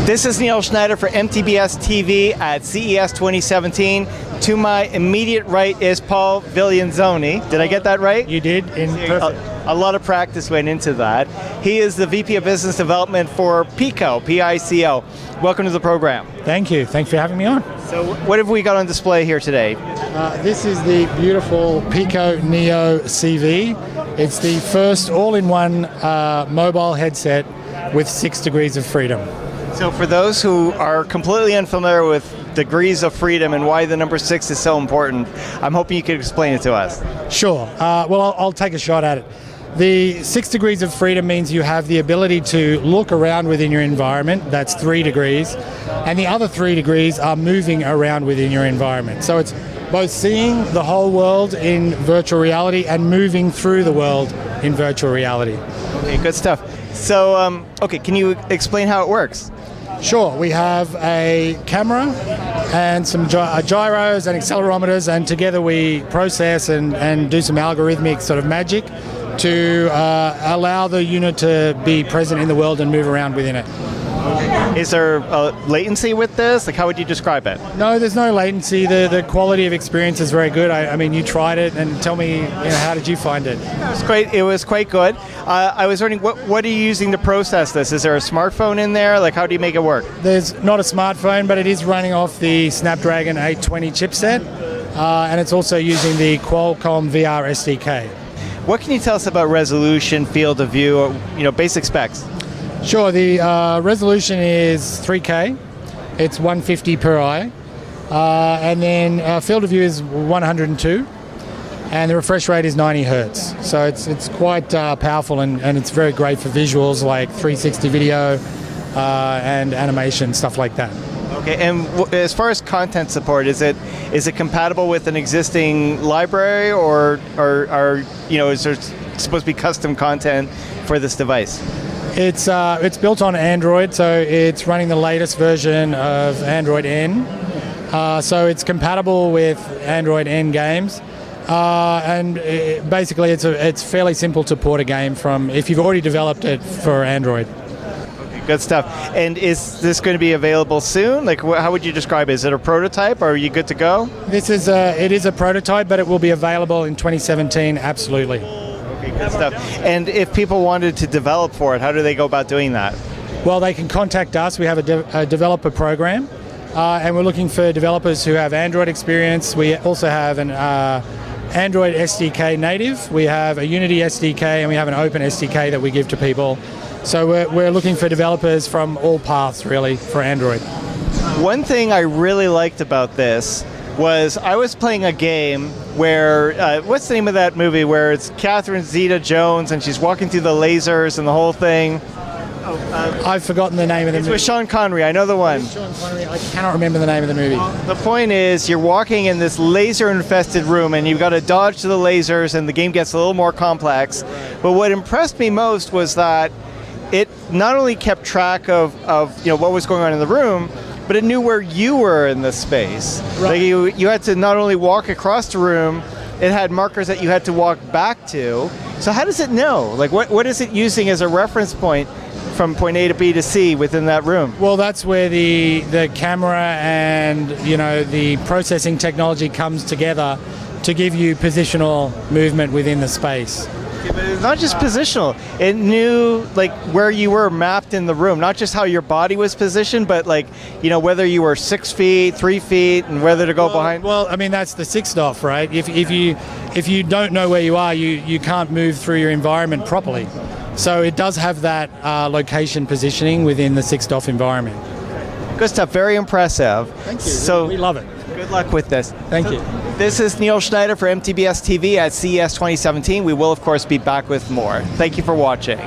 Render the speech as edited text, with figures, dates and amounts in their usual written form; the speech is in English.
This is Neil Schneider for MTBS-TV at CES 2017. To my immediate right is Paul Villanzoni. Did I get that right? You did, in perfect. A lot of practice went into that. He is the VP of Business Development for Pico, P-I-C-O. Welcome to the program. Thank you. Thanks for having me on. So what have we got on display here today? This is the beautiful Pico Neo CV. It's the first all-in-one mobile headset with 6 degrees of freedom. So for those who are completely unfamiliar with degrees of freedom and why the number 6 is so important, I'm hoping you could explain it to us. Sure. Well, I'll take a shot at it. The 6 degrees of freedom means you have the ability to look around within your environment. That's 3 degrees. And the other 3 degrees are moving around within your environment. So it's both seeing the whole world in virtual reality and moving through the world in virtual reality. Okay, good stuff. So, okay, can you explain how it works? Sure. We have a camera and some gyros and accelerometers, and together we process and do some algorithmic sort of magic to allow the unit to be present in the world and move around within it. Is there latency with this? Like, how would you describe it? No, there's no latency. The quality of experience is very good. I mean, you tried it, and tell me, how did you find it? It was quite good. I was wondering, what are you using to process this? Is there a smartphone in there? Like, how do you make it work? There's not a smartphone, but it is running off the Snapdragon 820 chipset, and it's also using the Qualcomm VR SDK. What can you tell us about resolution, field of view, basic specs? Sure, the resolution is 3K, it's 150 per eye, and then field of view is 102, and the refresh rate is 90 hertz. So it's quite powerful, and it's very great for visuals like 360 video and animation, stuff like that. Okay, and as far as content support, is it compatible with an existing library, or is there supposed to be custom content for this device? It's built on Android, so it's running the latest version of Android N. So it's compatible with Android N games, and basically it's fairly simple to port a game from if you've already developed it for Android. Okay, good stuff. And is this going to be available soon? Like, how would you describe it? Is it a prototype, or are you good to go? It is a prototype, but it will be available in 2017. Absolutely. Good stuff. And if people wanted to develop for it, how do they go about doing that? Well, they can contact us. We have a developer program, and we're looking for developers who have Android experience. We also have an Android SDK native. We have a Unity SDK, and we have an open SDK that we give to people. So we're looking for developers from all paths, really, for Android. One thing I really liked about this was I was playing a game where, what's the name of that movie where it's Catherine Zeta-Jones and she's walking through the lasers and the whole thing? I've forgotten the name of the movie. It's with Sean Connery, I know the one. Sean Connery, I cannot remember the name of the movie. The point is, you're walking in this laser-infested room and you've got to dodge to the lasers, and the game gets a little more complex. But what impressed me most was that it not only kept track of what was going on in the room, but it knew where you were in the space. Right. Like you had to not only walk across the room, it had markers that you had to walk back to. So how does it know? Like what is it using as a reference point from point A to B to C within that room? Well, that's where the camera and the processing technology comes together to give you positional movement within the space. But it's not just positional. It knew where you were mapped in the room, not just how your body was positioned, but whether you were 6 feet, 3 feet, and whether to go behind. Well, I mean that's the 6DoF, right? If you don't know where you are, you can't move through your environment properly. So it does have that location positioning within the 6DoF environment. Good stuff. Very impressive. Thank you. So we love it. Good luck with this. Thank you. This is Neil Schneider for MTBS-TV at CES 2017. We will, of course, be back with more. Thank you for watching.